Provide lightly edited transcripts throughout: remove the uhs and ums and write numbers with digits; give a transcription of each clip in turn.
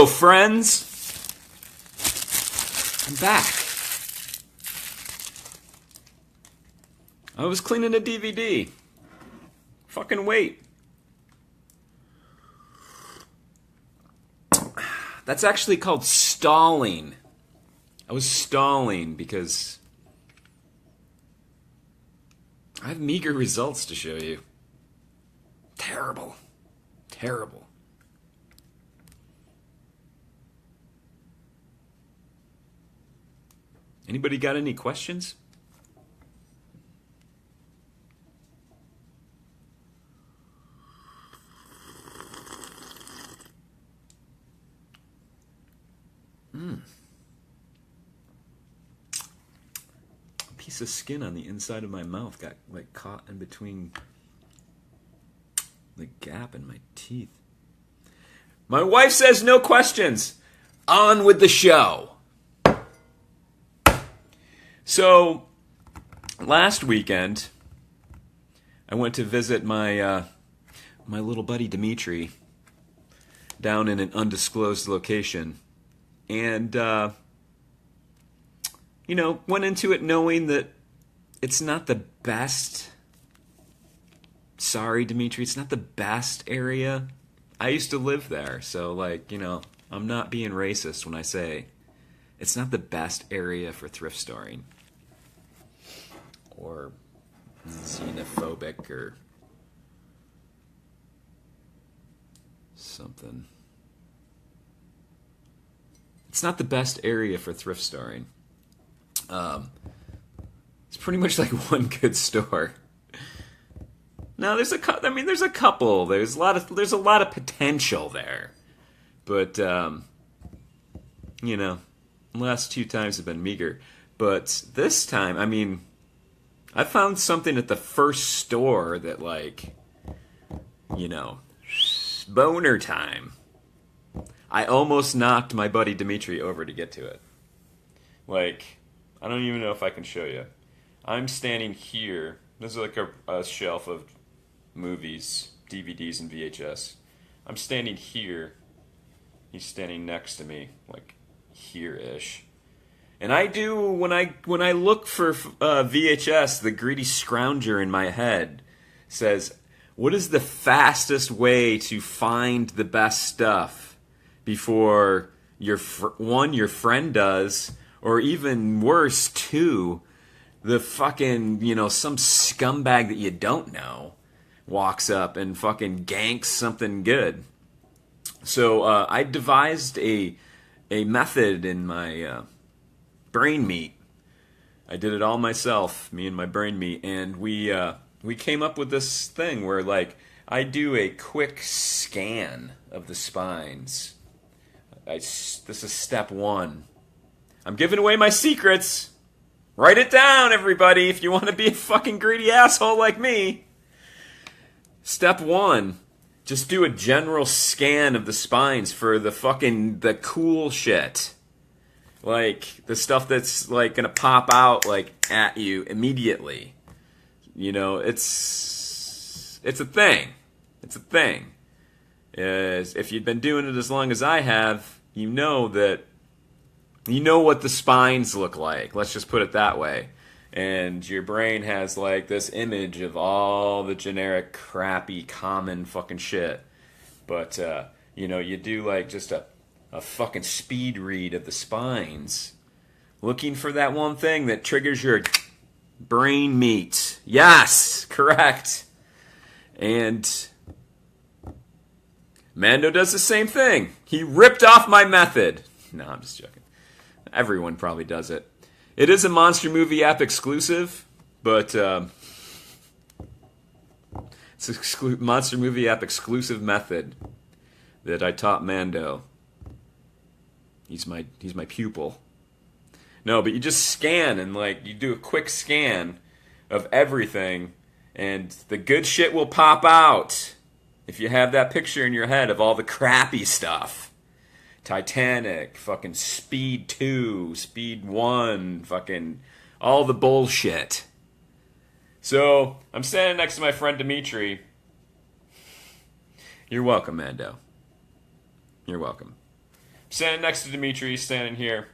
Hello, friends. I'm back. I was cleaning a DVD. Fucking wait. That's actually called stalling. I was stalling because I have meager results to show you. Terrible. Terrible. Anybody got any questions? A piece of skin on the inside of my mouth got like caught in between the gap in my teeth. My wife says no questions. On with the show. So, last weekend, I went to visit my my little buddy Dimitri down in an undisclosed location. And, went into it knowing that it's not the best. Sorry, Dimitri, it's not the best area. I used to live there, so, I'm not being racist when I say it's not the best area for thrift storing. Or xenophobic or something. It's not the best area for thrift storing. It's pretty much like one good store. No, there's a couple. There's a lot of potential there, but the last two times have been meager. But this time, I found something at the first store that, boner time. I almost knocked my buddy Dimitri over to get to it. I don't even know if I can show you. I'm standing here. This is a shelf of movies, DVDs, and VHS. I'm standing here. He's standing next to me, here-ish. And I do, when I look for VHS, the greedy scrounger in my head says, what is the fastest way to find the best stuff before your friend does, or even worse, two, the fucking, some scumbag that you don't know walks up and fucking ganks something good. So I devised a method in my brain meat. I did it all myself, me and my brain meat, and we came up with this thing where I do a quick scan of the spines. This is step one. I'm giving away my secrets. Write it down, everybody, if you want to be a fucking greedy asshole like me. Step one, just do a general scan of the spines for the cool shit. The stuff that's gonna pop out at you immediately. It's a thing. It's a thing. If you've been doing it as long as I have, you know what the spines look like. Let's just put it that way. And your brain has this image of all the generic, crappy, common fucking shit. But you do just a fucking speed read of the spines, looking for that one thing that triggers your brain meat. Yes, correct. And Mando does the same thing. He ripped off my method. No, I'm just joking. Everyone probably does it. It is a Monster Movie app exclusive, but it's a Monster Movie app exclusive method that I taught Mando. He's my pupil. No, but you just scan and you do a quick scan of everything, and the good shit will pop out if you have that picture in your head of all the crappy stuff. Titanic, fucking Speed 2, Speed 1, fucking all the bullshit. So, I'm standing next to my friend Dimitri. You're welcome, Mando. You're welcome. standing next to Dimitri, standing here,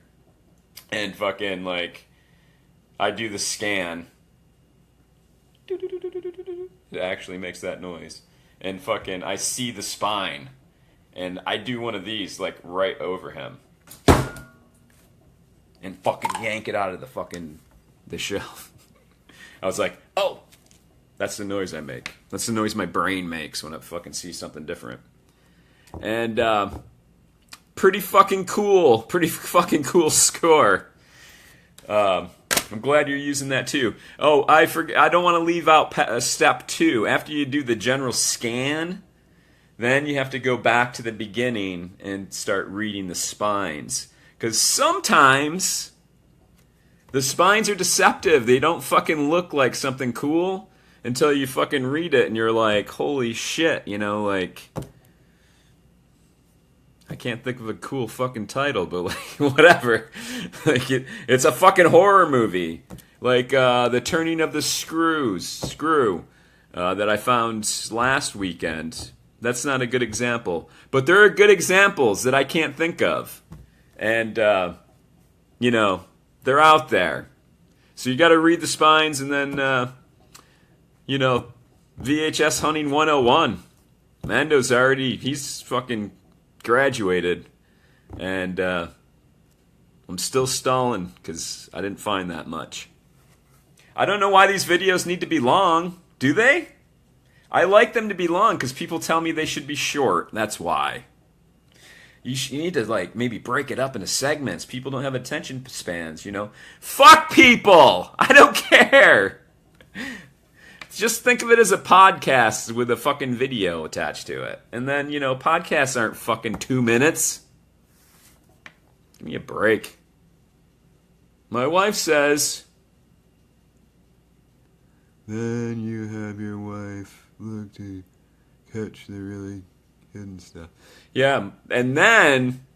and fucking, like, I do the scan. It actually makes that noise. And fucking, I see the spine. And I do one of these, like, right over him. And fucking yank it out of the shelf. I was like, oh! That's the noise I make. That's the noise my brain makes when I fucking see something different. And, pretty fucking cool. Pretty fucking cool score. I'm glad you're using that too. Oh, I don't want to leave out step 2. After you do the general scan, then you have to go back to the beginning and start reading the spines. Because sometimes the spines are deceptive. They don't fucking look like something cool until you fucking read it and you're like, holy shit, you know, like, I can't think of a cool fucking title, but like, whatever. Like, it's a fucking horror movie. Like, The Turning of the Screw, that I found last weekend. That's not a good example. But there are good examples that I can't think of. And, you know, they're out there. So you gotta read the spines and then, you know, VHS Hunting 101. Mando's he's fucking graduated. And, I'm still stalling because I didn't find that much. I don't know why these videos need to be long. Do they? I like them to be long because people tell me they should be short. That's why. You need to, like, maybe break it up into segments. People don't have attention spans, you know? Fuck people! I don't care! Just think of it as a podcast with a fucking video attached to it. And then, you know, podcasts aren't fucking 2 minutes. Give me a break. My wife says, then you have your wife look to catch the really hidden stuff. Yeah, and then,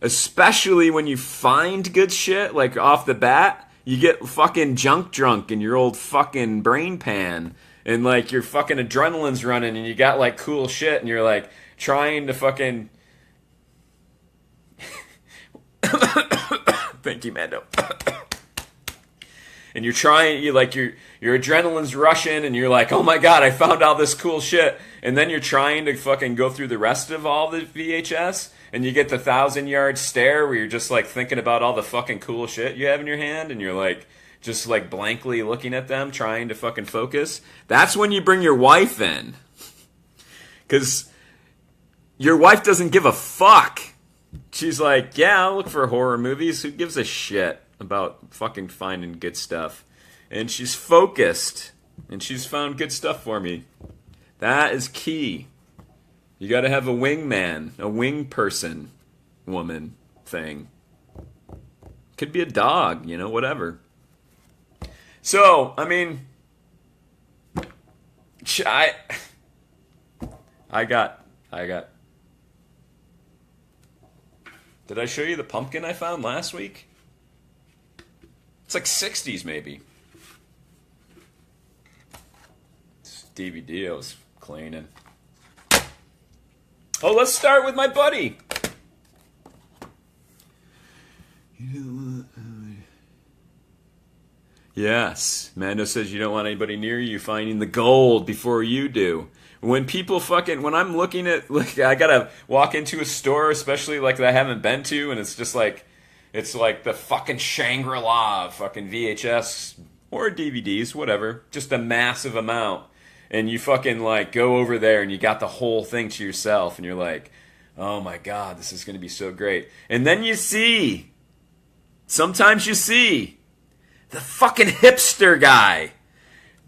especially when you find good shit, like off the bat, you get fucking junk drunk in your old fucking brain pan. And like your fucking adrenaline's running and you got like cool shit and you're like trying to fucking... Thank you, Mando. And you're trying, your adrenaline's rushing, and you're like, oh my god, I found all this cool shit. And then you're trying to fucking go through the rest of all the VHS, and you get the 1,000-yard stare where you're just like thinking about all the fucking cool shit you have in your hand, and you're like, just like blankly looking at them, trying to fucking focus. That's when you bring your wife in. Because your wife doesn't give a fuck. She's like, yeah, I'll look for horror movies. Who gives a shit about fucking finding good stuff? And she's focused. And she's found good stuff for me. That is key. You gotta have a wingman. A wing person. Woman. Thing. Could be a dog, you know, whatever. So, I mean... I got... Did I show you the pumpkin I found last week? It's like 60s maybe. This DVD I was cleaning. Oh, let's start with my buddy. You don't want... Yes, Mando says you don't want anybody near you finding the gold before you do. When people fucking, when I'm looking at, like, I gotta walk into a store, especially like that I haven't been to, and it's just like, it's like the fucking Shangri-La of fucking VHS or DVDs, whatever, just a massive amount. And you fucking like go over there and you got the whole thing to yourself, and you're like, oh my god, this is gonna be so great. And then you see, sometimes you see, the fucking hipster guy.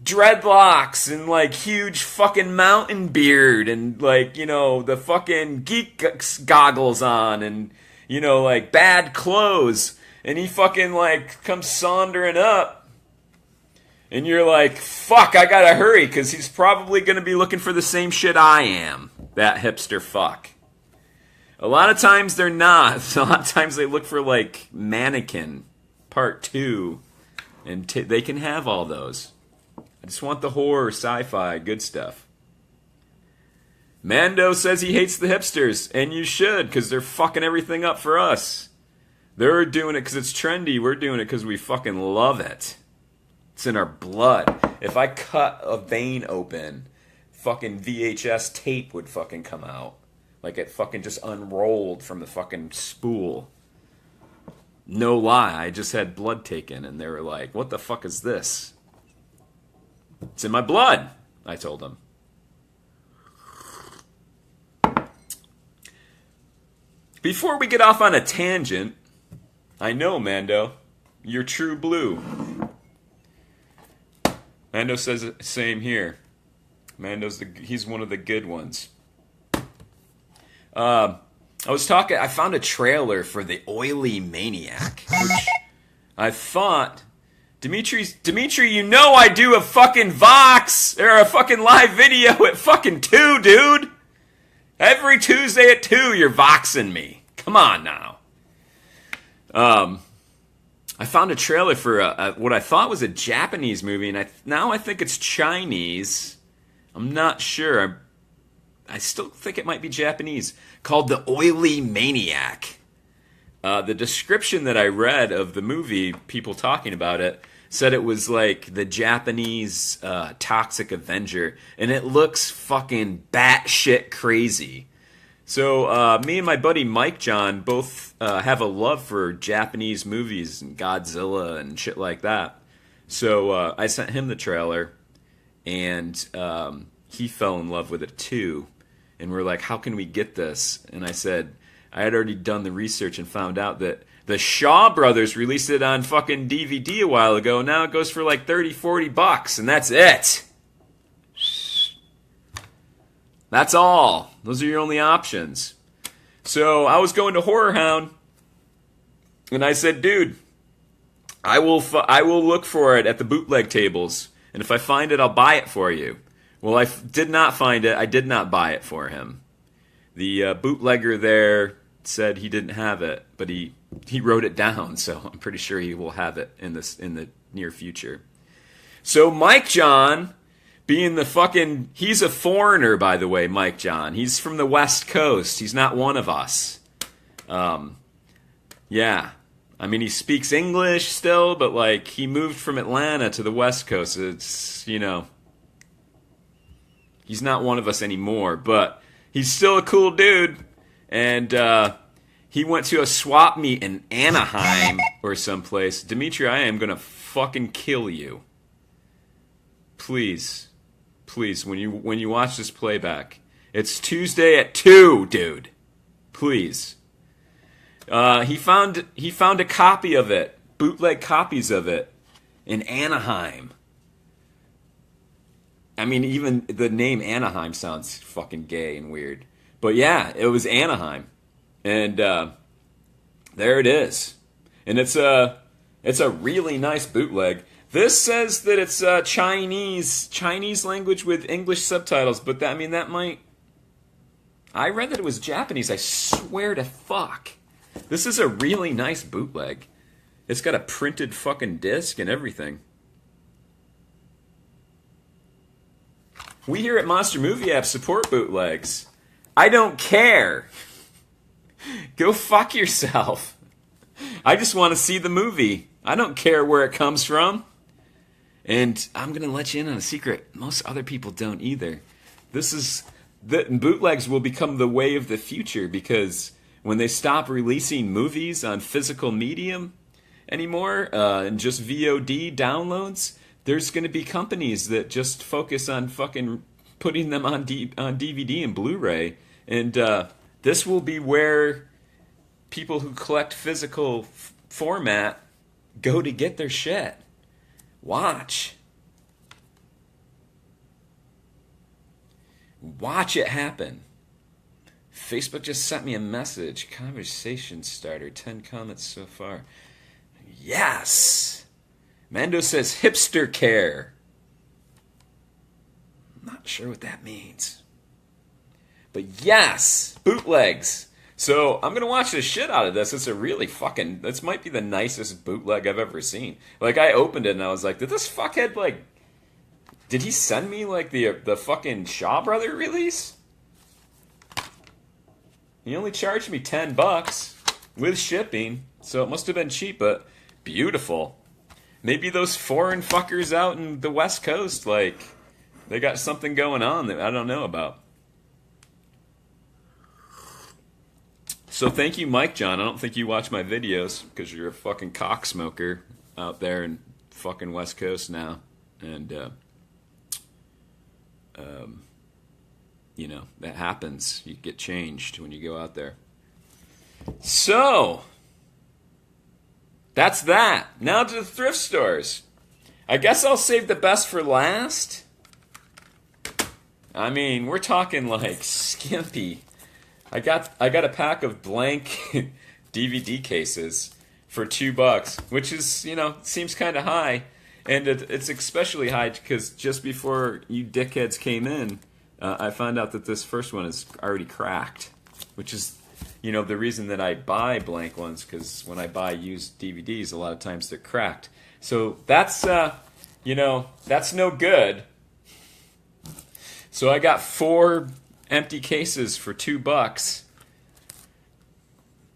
Dreadlocks and like huge fucking mountain beard and like, you know, the fucking geek goggles on and, you know, like bad clothes, and he fucking like comes sauntering up and you're like, fuck, I gotta hurry because he's probably gonna be looking for the same shit I am, that hipster fuck. A lot of times they're not. A lot of times they look for like Mannequin Part 2 and they can have all those. I just want the horror, sci-fi, good stuff. Mando says he hates the hipsters, and you should, because they're fucking everything up for us. They're doing it because it's trendy. We're doing it because we fucking love it. It's in our blood. If I cut a vein open, fucking VHS tape would fucking come out. Like it fucking just unrolled from the fucking spool. No lie, I just had blood taken, and they were like, what the fuck is this? It's in my blood, I told them. Before we get off on a tangent, I know, Mando, you're true blue. Mando says same here. He's one of the good ones. I found a trailer for The Oily Maniac, which I thought, Dimitri, you know I do a fucking Vox, or a fucking live video at fucking 2, dude. Every Tuesday at 2, you're Voxing me. Come on now. I found a trailer for what I thought was a Japanese movie, and now I think it's Chinese. I'm not sure. I still think it might be Japanese, called The Oily Maniac. The description that I read of the movie, people talking about it, said it was like the Japanese Toxic Avenger, and it looks fucking batshit crazy. So me and my buddy Mike John both have a love for Japanese movies and Godzilla and shit like that. So I sent him the trailer, and he fell in love with it too. And we're like, how can we get this? And I said, I had already done the research and found out that the Shaw Brothers released it on fucking DVD a while ago. Now it goes for like $30-$40, and that's it. That's all. Those are your only options. So I was going to Horror Hound, and I said, dude, I will look for it at the bootleg tables, and if I find it, I'll buy it for you. Well, I did not find it. I did not buy it for him. The bootlegger there said he didn't have it, but he wrote it down, so I'm pretty sure he will have it in the near future. So Mike John, being the fucking... He's a foreigner, by the way, Mike John. He's from the West Coast. He's not one of us. Yeah. I mean, he speaks English still, but, like, he moved from Atlanta to the West Coast. It's, you know... He's not one of us anymore, but he's still a cool dude. And he went to a swap meet in Anaheim or someplace. Dimitri, I am going to fucking kill you. Please, when you watch this playback. It's Tuesday at 2, dude. Please. He found a copy of it, bootleg copies of it, in Anaheim. I mean, even the name Anaheim sounds fucking gay and weird. But yeah, it was Anaheim. And there it is. And it's a really nice bootleg. This says that it's Chinese language with English subtitles, but that might... I read that it was Japanese, I swear to fuck. This is a really nice bootleg. It's got a printed fucking disc and everything. We here at Monster Movie App support bootlegs. I don't care. Go fuck yourself. I just want to see the movie. I don't care where it comes from. And I'm going to let you in on a secret. Most other people don't either. Bootlegs will become the way of the future, because when they stop releasing movies on physical medium anymore, and just VOD downloads, there's going to be companies that just focus on fucking putting them on DVD and Blu-ray. And this will be where people who collect physical format go to get their shit. Watch it happen. Facebook just sent me a message. Conversation starter. 10 comments so far. Yes! Mando says hipster care. I'm not sure what that means. But yes! Bootlegs. So I'm going to watch the shit out of this. It's a really fucking... This might be the nicest bootleg I've ever seen. Like, I opened it and I was like, did this fuckhead, like... Did he send me, like, the fucking Shaw Brother release? He only charged me $10 with shipping, so it must have been cheap, but beautiful. Maybe those foreign fuckers out in the West Coast, like, they got something going on that I don't know about. So thank you, Mike John. I don't think you watch my videos because you're a fucking cocksmoker out there in fucking West Coast now. And, you know, that happens. You get changed when you go out there. So, that's that. Now to the thrift stores. I guess I'll save the best for last. I mean, we're talking like skimpy. I got a pack of blank DVD cases for $2, which is, you know, seems kind of high. And it's especially high because just before you dickheads came in, I found out that this first one is already cracked, which is, you know, the reason that I buy blank ones, because when I buy used DVDs, a lot of times they're cracked. So that's, you know, that's no good. So I got 4 empty cases for $2.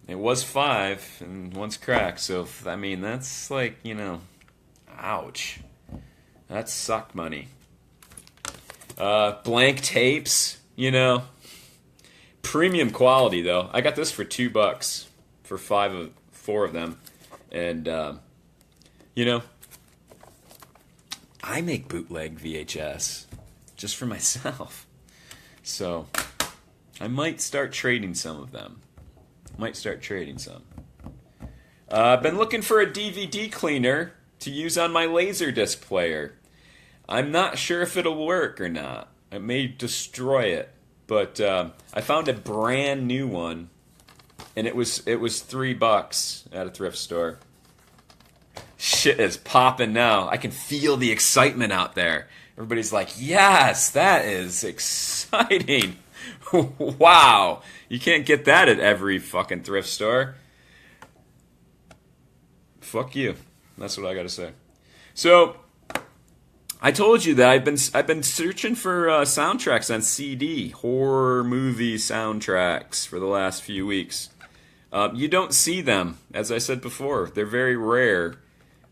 It was 5, and one's cracked. So, I mean, that's like, you know, ouch. That sucked money. Blank tapes, you know. Premium quality, though. I got this for $2 for 4 of them. And, you know, I make bootleg VHS just for myself. So, I might start trading some of them. I've been looking for a DVD cleaner to use on my Laserdisc player. I'm not sure if it'll work or not. It may destroy it. But I found a brand new one, and it was $3 at a thrift store. Shit is popping now. I can feel the excitement out there. Everybody's like, yes, that is exciting. Wow. You can't get that at every fucking thrift store. Fuck you. That's what I gotta say. So, I told you that I've been searching for soundtracks on CD, horror movie soundtracks, for the last few weeks. You don't see them, as I said before. They're very rare.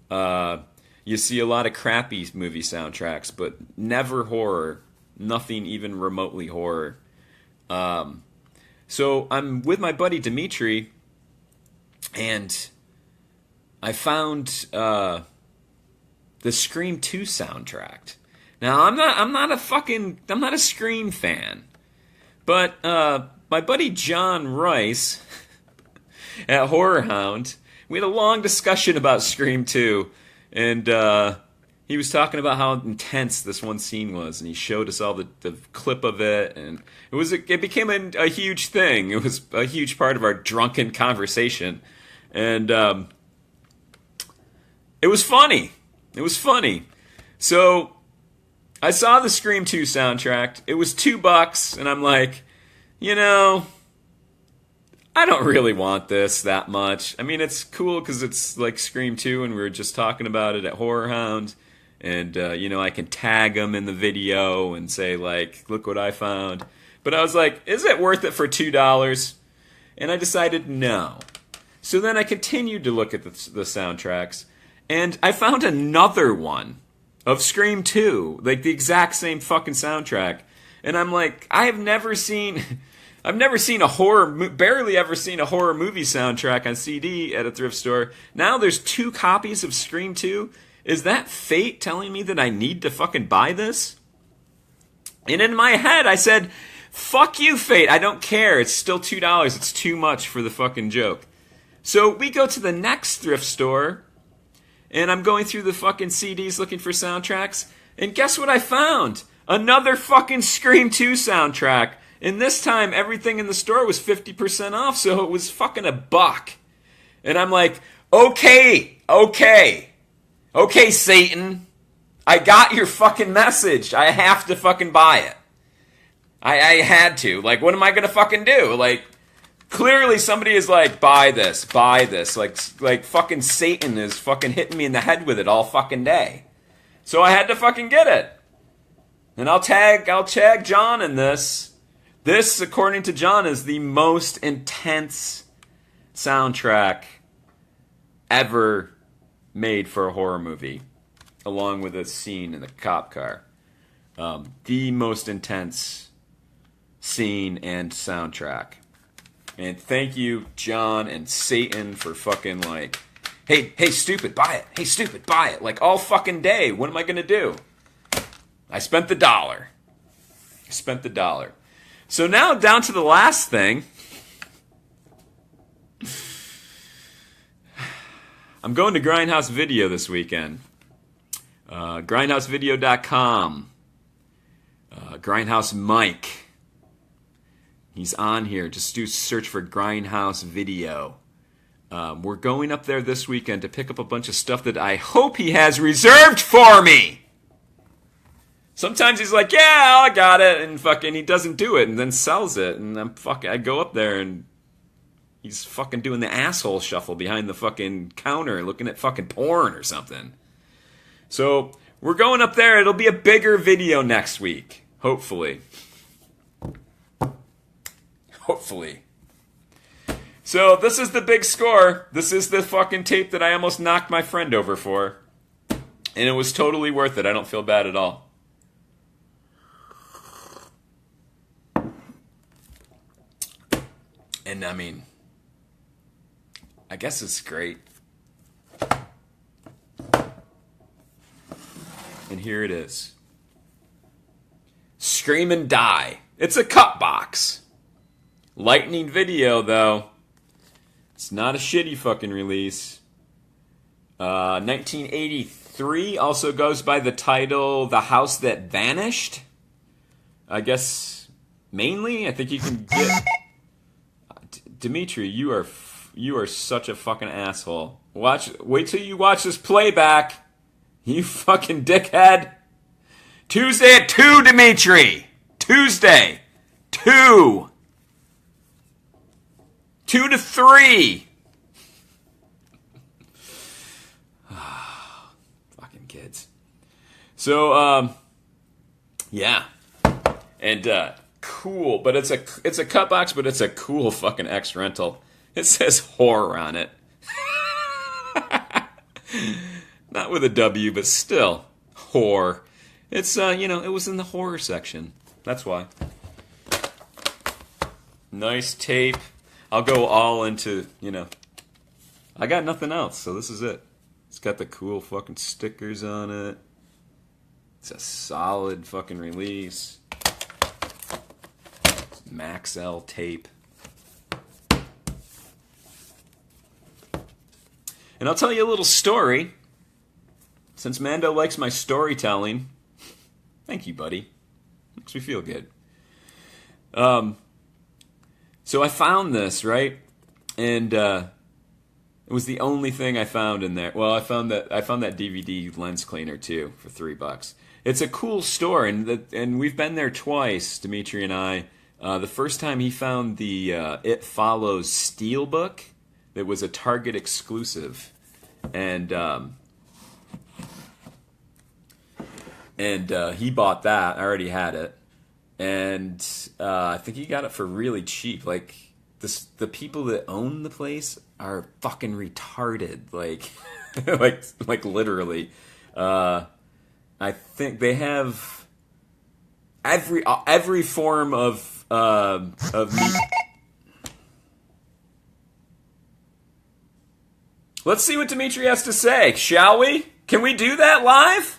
You see a lot of crappy movie soundtracks, but never horror. Nothing even remotely horror. So I'm with my buddy Dimitri, and I found the Scream 2 soundtrack. Now I'm not a Scream fan, but my buddy John Rice at Horror Hound, we had a long discussion about Scream 2, and he was talking about how intense this one scene was, and he showed us all the clip of it, and it became a huge thing. It was a huge part of our drunken conversation, and it was funny. It was funny. So I saw the Scream 2 soundtrack. It was $2, and I'm like, you know, I don't really want this that much. I mean, it's cool because it's like Scream 2, and we were just talking about it at Horror Hound. And, you know, I can tag them in the video and say, like, look what I found. But I was like, is it worth it for $2? And I decided no. So then I continued to look at the soundtracks. And I found another one of Scream 2. Like, the exact same fucking soundtrack. And I'm like, I've never seen barely ever seen a horror movie soundtrack on CD at a thrift store. Now there's 2 copies of Scream 2. Is that fate telling me that I need to fucking buy this? And in my head, I said, fuck you, fate. I don't care. It's still $2. It's too much for the fucking joke. So we go to the next thrift store, and I'm going through the fucking CDs looking for soundtracks. And guess what I found? Another fucking Scream 2 soundtrack. And this time, everything in the store was 50% off, so it was fucking $1. And I'm like, okay, Satan. I got your fucking message. I have to fucking buy it. I had to. Like, what am I gonna fucking do? Like, clearly somebody is like, buy this. Like fucking Satan is fucking hitting me in the head with it all fucking day. So I had to fucking get it. And I'll tag John in this. This, according to John, is the most intense soundtrack ever made for a horror movie, along with a scene in the cop car. The most intense scene and soundtrack. And thank you, John and Satan, for fucking like, hey, stupid, buy it. Hey, stupid, buy it. Like all fucking day. What am I going to do? I spent the $1. So now down to the last thing. I'm going to Grindhouse Video this weekend. Grindhousevideo.com. Grindhouse Mike. He's on here. Just do search for Grindhouse Video. We're going up there this weekend to pick up a bunch of stuff that I hope he has reserved for me. Sometimes he's like, yeah, I got it, and fucking he doesn't do it, and then sells it, and I go up there and he's fucking doing the asshole shuffle behind the fucking counter looking at fucking porn or something. So, we're going up there. It'll be a bigger video next week. Hopefully. So, this is the big score. This is the fucking tape that I almost knocked my friend over for. And it was totally worth it. I don't feel bad at all. And I mean, I guess it's great. And here it is. Scream and Die. It's a cut box. Lightning video, though. It's not a shitty fucking release. 1983 also goes by the title The House That Vanished. I guess mainly, I think you can get... Dimitri, you are such a fucking asshole. Wait till you watch this playback. You fucking dickhead. Tuesday at 2, Dimitri. Tuesday. 2. 2 to 3. Fucking kids. So, yeah. And, cool, but it's a cut box, but it's a cool fucking X rental. It says horror on it. Not with a W, but still horror. It's it was in the horror section. That's why. Nice tape. I'll go all into, I got nothing else, so this is it. It's got the cool fucking stickers on it. It's a solid fucking release. Maxell tape. And I'll tell you a little story. Since Mando likes my storytelling. Thank you, buddy. Makes me feel good. So I found this, right? And it was the only thing I found in there. Well, I found that DVD lens cleaner too for $3. It's a cool store, and we've been there twice, Dimitri and I. The first time he found the It Follows Steelbook that was a Target exclusive, and he bought that. I already had it, and I think he got it for really cheap. Like the people that own the place are fucking retarded. Like, like literally. I think they have every form of meat. Let's see what Dimitri has to say, shall we? Can we do that live?